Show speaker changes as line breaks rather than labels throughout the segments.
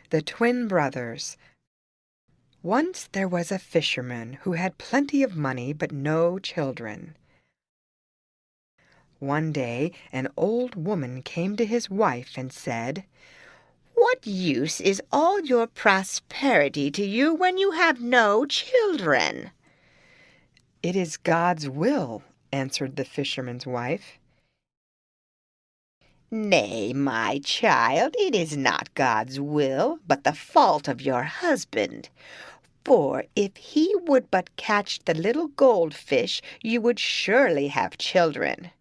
The Twin Brothers. Once there was a fisherman who had plenty of money but no children. One day an old woman came to his wife and said,
"What use is all your prosperity to you when you have no children?"
"It is God's will," answered the fisherman's wife.
"Nay, my child, it is not God's will, but the fault of your husband. For if he would but catch the little goldfish, you would surely have children.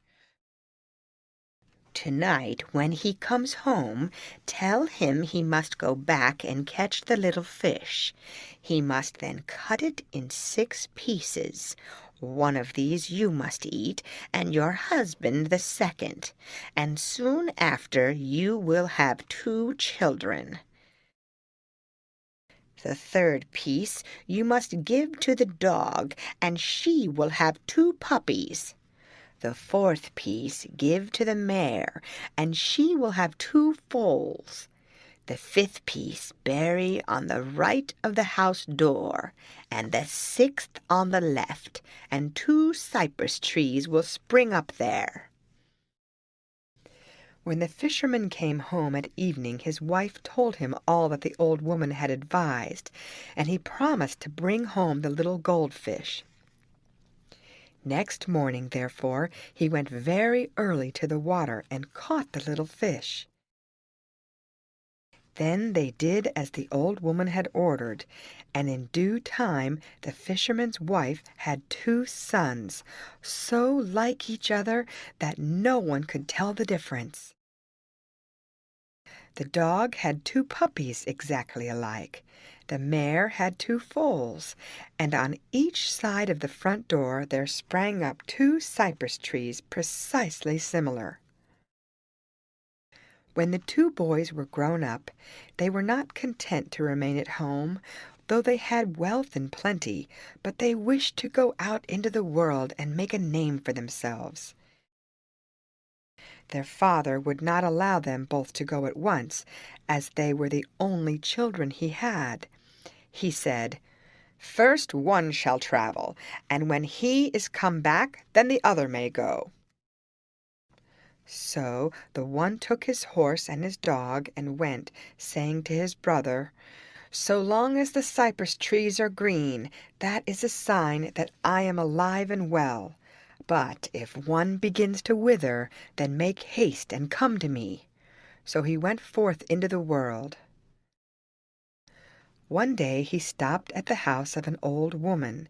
Tonight, when he comes home, tell him he must go back and catch the little fish. He must then cut it in 6 pieces. One of these you must eat, and your husband the second, and soon after you will have 2 children. The 3rd piece you must give to the dog, and she will have 2 puppies. The 4th piece give to the mare, and she will have 2 foals. The 5th piece bury on the right of the house door, and the 6th on the left, and 2 cypress trees will spring up there."
When the fisherman came home at evening, his wife told him all that the old woman had advised, and he promised to bring home the little goldfish. Next morning, therefore, he went very early to the water and caught the little fish. Then they did as the old woman had ordered, and in due time the fisherman's wife had 2 sons, so like each other that no one could tell the difference. The dog had 2 puppies exactly alike. The mare had 2 foals, and on each side of the front door there sprang up 2 cypress trees precisely similar. When the 2 boys were grown up, they were not content to remain at home, though they had wealth in plenty, but they wished to go out into the world and make a name for themselves. Their father would not allow them both to go at once, as they were the only children he had. He said, "First one shall travel, and when he is come back, then the other may go." So the one took his horse and his dog and went, saying to his brother, "So long as the cypress trees are green, that is a sign that I am alive and well. But if one begins to wither, then make haste and come to me." So he went forth into the world. One day he stopped at the house of an old woman,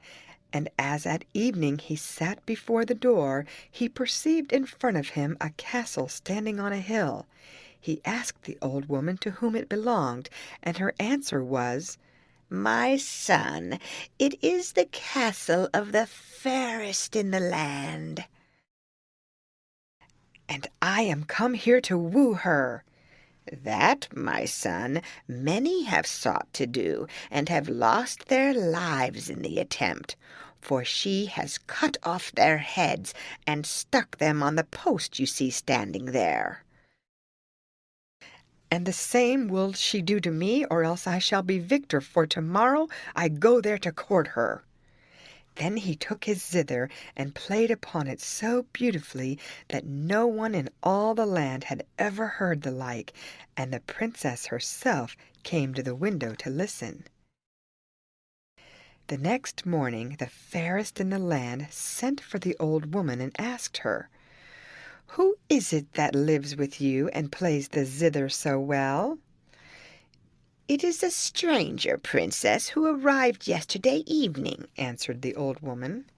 and as at evening he sat before the door, he perceived in front of him a castle standing on a hill. He asked the old woman to whom it belonged, and her answer was,
"My son, it is the castle of the fairest in the land."
"And I am come here to woo her."
"That, my son, many have sought to do, and have lost their lives in the attempt, for she has cut off their heads and stuck them on the post you see standing there."
"And the same will she do to me, or else I shall be victor, for tomorrow I go there to court her." Then he took his zither and played upon it so beautifully that no one in all the land had ever heard the like, and the princess herself came to the window to listen. The next morning the fairest in the land sent for the old woman and asked her, "Who is it that lives with you and plays the zither so well?"
"It is a stranger, princess, who arrived yesterday evening," answered the old woman.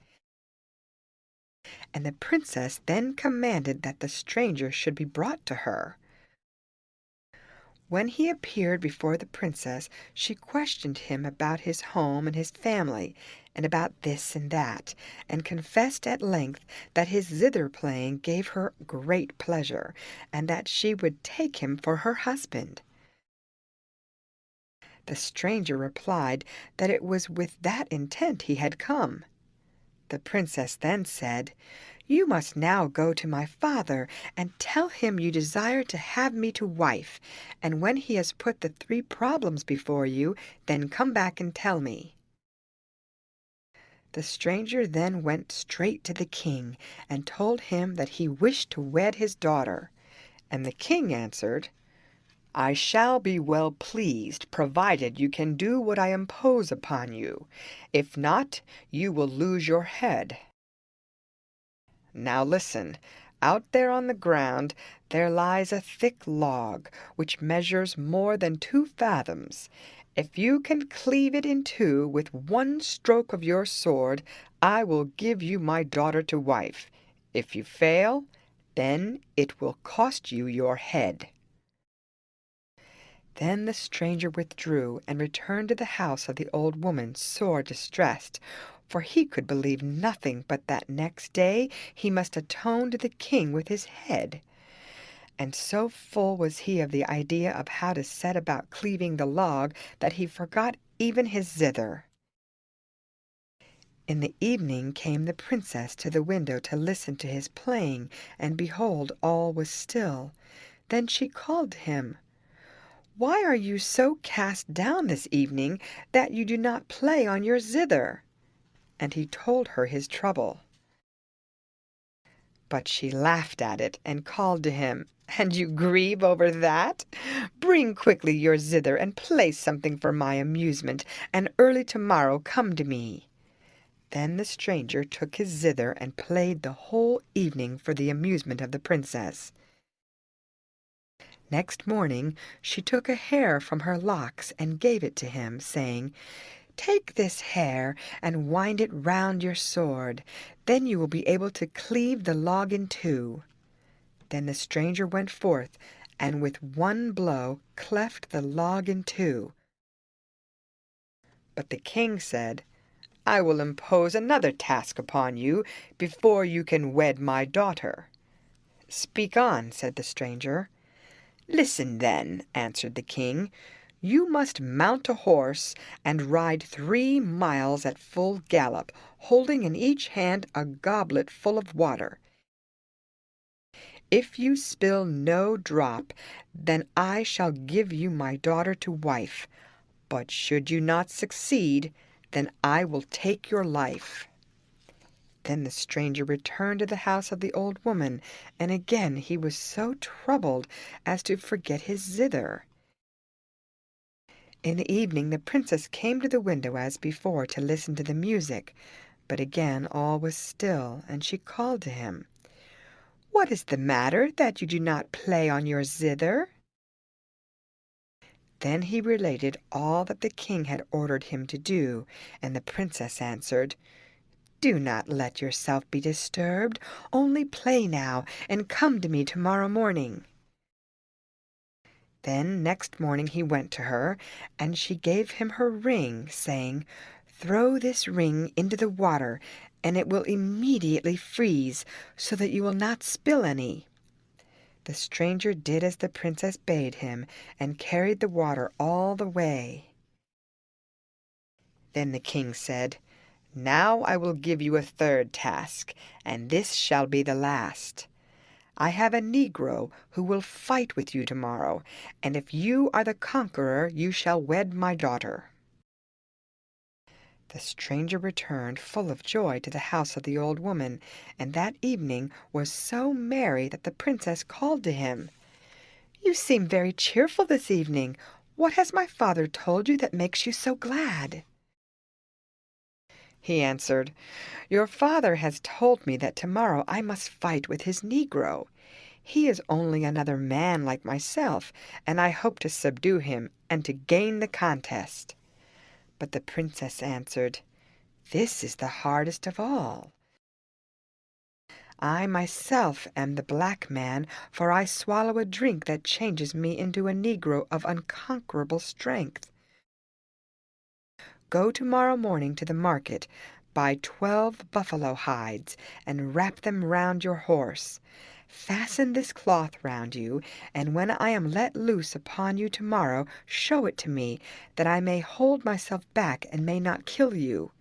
And the princess then commanded that the stranger should be brought to her. When he appeared before the princess, she questioned him about his home and his family, and about this and that, and confessed at length that his zither playing gave her great pleasure, and that she would take him for her husband. The stranger replied that it was with that intent he had come. The princess then said, "You must now go to my father and tell him you desire to have me to wife, and when he has put the 3 problems before you, then come back and tell me." The stranger then went straight to the king and told him that he wished to wed his daughter, and the king answered, "I shall be well pleased, provided you can do what I impose upon you. If not, you will lose your head. Now listen. Out there on the ground there lies a thick log, which measures more than 2 fathoms. If you can cleave it in two with one stroke of your sword, I will give you my daughter to wife. If you fail, then it will cost you your head." Then the stranger withdrew and returned to the house of the old woman, sore distressed, for he could believe nothing but that next day he must atone to the king with his head. And so full was he of the idea of how to set about cleaving the log that he forgot even his zither. In the evening came the princess to the window to listen to his playing, and behold, all was still. Then she called to him, "Why are you so cast down this evening that you do not play on your zither?" And he told her his trouble. But she laughed at it and called to him, "And you grieve over that? Bring quickly your zither and play something for my amusement, and early tomorrow come to me." Then the stranger took his zither and played the whole evening for the amusement of the princess. Next morning she took a hair from her locks and gave it to him, saying, "Take this hair and wind it round your sword. Then you will be able to cleave the log in two." Then the stranger went forth, and with one blow cleft the log in two. But the king said, "I will impose another task upon you before you can wed my daughter." "Speak on," said the stranger. "Listen, then," answered the king. "You must mount a horse and ride 3 miles at full gallop, holding in each hand a goblet full of water. If you spill no drop, then I shall give you my daughter to wife. But should you not succeed, then I will take your life." Then the stranger returned to the house of the old woman, and again he was so troubled as to forget his zither. In the evening the princess came to the window as before to listen to the music, but again all was still, and she called to him, "What is the matter that you do not play on your zither?" Then he related all that the king had ordered him to do, and the princess answered, "Do not let yourself be disturbed. Only play now, and come to me tomorrow morning." Then next morning he went to her, and she gave him her ring, saying, "Throw this ring into the water, and it will immediately freeze, so that you will not spill any." The stranger did as the princess bade him, and carried the water all the way. Then the king said, "Now I will give you a third task, and this shall be the last. I have a negro who will fight with you tomorrow, and if you are the conqueror you shall wed my daughter." The stranger returned full of joy to the house of the old woman, and that evening was so merry that the princess called to him, "You seem very cheerful this evening. What has my father told you that makes you so glad?" He answered, "Your father has told me that tomorrow I must fight with his negro. He is only another man like myself, and I hope to subdue him and to gain the contest." But the princess answered, "This is the hardest of all. I myself am the black man, for I swallow a drink that changes me into a negro of unconquerable strength. Go tomorrow morning to the market, buy 12 buffalo hides, and wrap them round your horse. Fasten this cloth round you, and when I am let loose upon you tomorrow, show it to me, that I may hold myself back and may not kill you.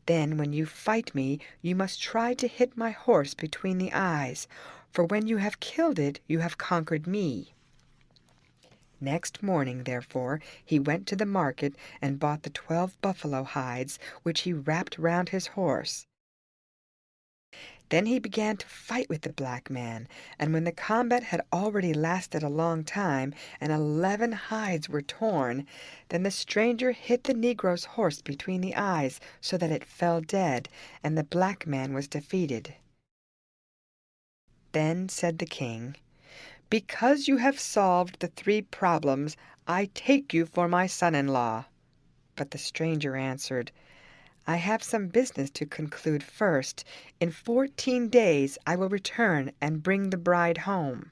Then when you fight me, you must try to hit my horse between the eyes, for when you have killed it, you have conquered me." Next morning, therefore, he went to the market and bought the 12 buffalo hides, which he wrapped round his horse. Then he began to fight with the black man, and when the combat had already lasted a long time, and 11 hides were torn, then the stranger hit the negro's horse between the eyes, so that it fell dead, and the black man was defeated. Then said the king, "Because you have solved the 3 problems, I take you for my son-in-law." But the stranger answered, "I have some business to conclude first. In 14 days I will return and bring the bride home."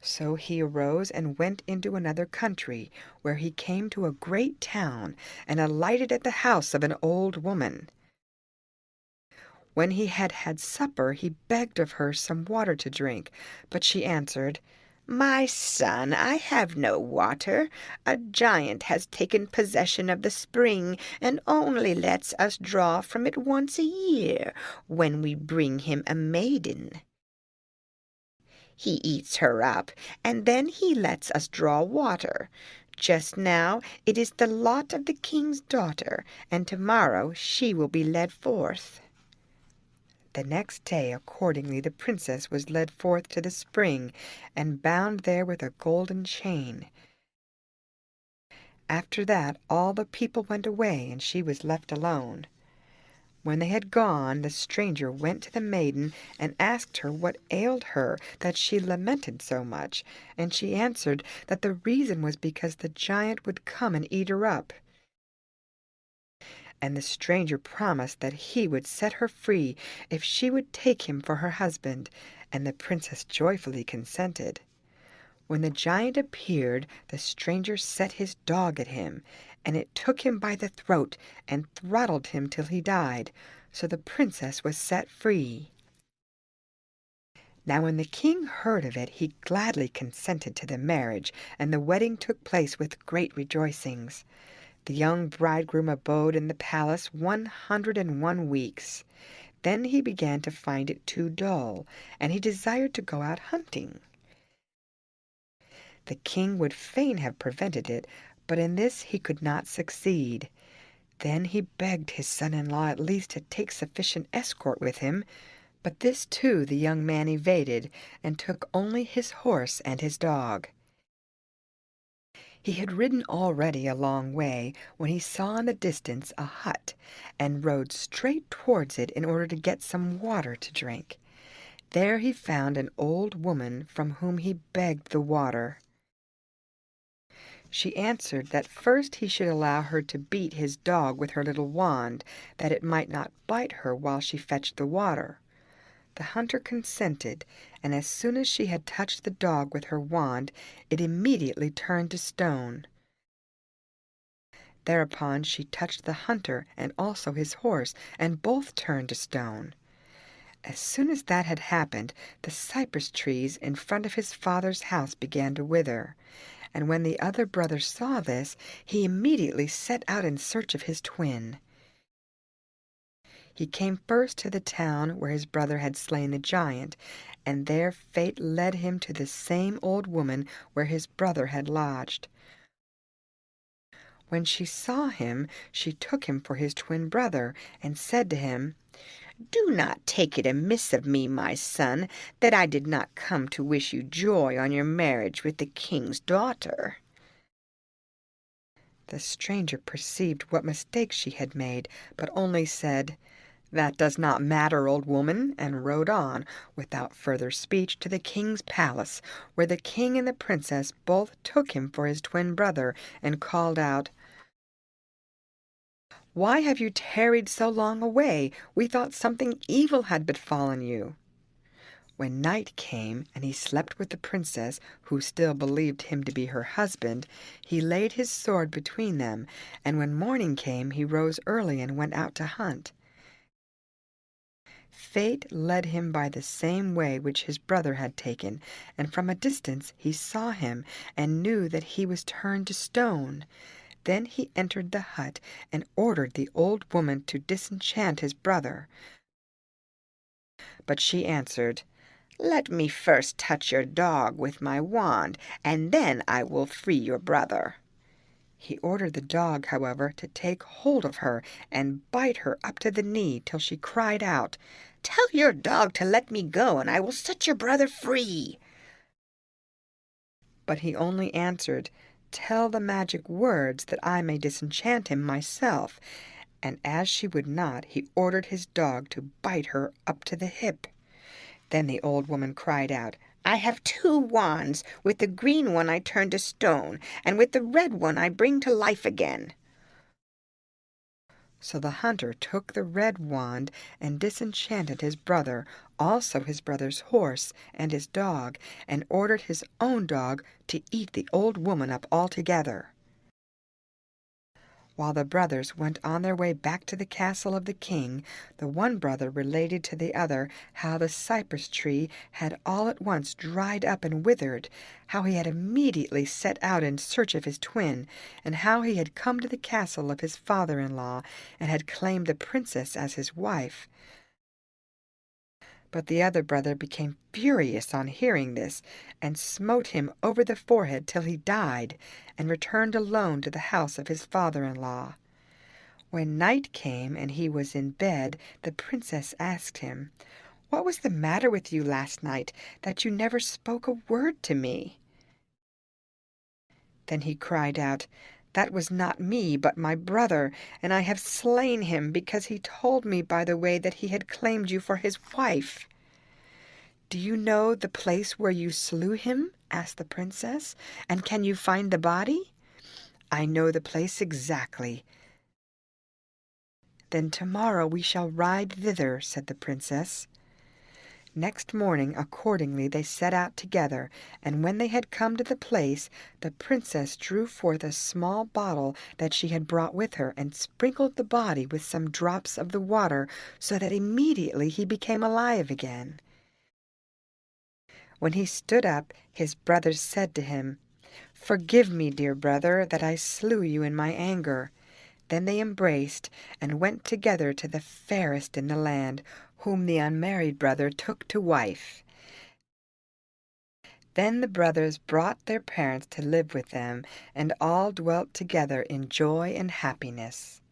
So he arose and went into another country, where he came to a great town, and alighted at the house of an old woman. When he had had supper, he begged of her some water to drink, but she answered,
"My son, I have no water. A giant has taken possession of the spring, and only lets us draw from it once a year, when we bring him a maiden. He eats her up, and then he lets us draw water. Just now it is the lot of the king's daughter, and tomorrow she will be led forth."
The next day accordingly the princess was led forth to the spring, and bound there with a golden chain. After that all the people went away, and she was left alone. When they had gone, the stranger went to the maiden and asked her what ailed her, that she lamented so much, and she answered that the reason was because the giant would come and eat her up. And the stranger promised that he would set her free if she would take him for her husband, and the princess joyfully consented. When the giant appeared, the stranger set his dog at him, and it took him by the throat and throttled him till he died, so the princess was set free. Now when the king heard of it, he gladly consented to the marriage, and the wedding took place with great rejoicings. The young bridegroom abode in the palace 101 weeks. Then he began to find it too dull, and he desired to go out hunting. The king would fain have prevented it, but in this he could not succeed. Then he begged his son-in-law at least to take sufficient escort with him, but this too the young man evaded, and took only his horse and his dog. He had ridden already a long way when he saw in the distance a hut, and rode straight towards it in order to get some water to drink. There he found an old woman from whom he begged the water. She answered that first he should allow her to beat his dog with her little wand, that it might not bite her while she fetched the water. The hunter consented, and as soon as she had touched the dog with her wand, it immediately turned to stone. Thereupon she touched the hunter and also his horse, and both turned to stone. As soon as that had happened, the cypress trees in front of his father's house began to wither, and when the other brother saw this, he immediately set out in search of his twin. He came first to the town where his brother had slain the giant, and there fate led him to the same old woman where his brother had lodged. When she saw him, she took him for his twin brother, and said to him,
"Do not take it amiss of me, my son, that I did not come to wish you joy on your marriage with the king's daughter."
The stranger perceived what mistake she had made, but only said, "That does not matter, old woman," and rode on, without further speech, to the king's palace, where the king and the princess both took him for his twin brother, and called out, "Why have you tarried so long away? We thought something evil had befallen you." When night came, and he slept with the princess, who still believed him to be her husband, he laid his sword between them, and when morning came he rose early and went out to hunt. Fate led him by the same way which his brother had taken, and from a distance he saw him, and knew that he was turned to stone. Then he entered the hut and ordered the old woman to disenchant his brother. But she answered,
"Let me first touch your dog with my wand, and then I will free your brother."
He ordered the dog, however, to take hold of her and bite her up to the knee till she cried out,
"Tell your dog to let me go, and I will set your brother free."
But he only answered, "Tell the magic words that I may disenchant him myself." And as she would not, he ordered his dog to bite her up to the hip. Then the old woman cried out,
"I have two wands. With the green one I turn to stone, and with the red one I bring to life again."
So the hunter took the red wand and disenchanted his brother, also his brother's horse and his dog, and ordered his own dog to eat the old woman up altogether. While the brothers went on their way back to the castle of the king, the one brother related to the other how the cypress tree had all at once dried up and withered, how he had immediately set out in search of his twin, and how he had come to the castle of his father-in-law and had claimed the princess as his wife. But the other brother became furious on hearing this, and smote him over the forehead till he died, and returned alone to the house of his father-in-law. When night came and he was in bed, the princess asked him, "What was the matter with you last night, that you never spoke a word to me?" Then he cried out, "That was not me, but my brother, and I have slain him because he told me by the way that he had claimed you for his wife." "Do you know the place where you slew him?" asked the princess, "and can you find the body?" "I know the place exactly." "Then tomorrow we shall ride thither," said the princess. Next morning accordingly they set out together, and when they had come to the place, the princess drew forth a small bottle that she had brought with her, and sprinkled the body with some drops of the water, so that immediately he became alive again. When he stood up, his brothers said to him, "Forgive me, dear brother, that I slew you in my anger." Then they embraced, and went together to the fairest in the land, whom the unmarried brother took to wife. Then the brothers brought their parents to live with them, and all dwelt together in joy and happiness.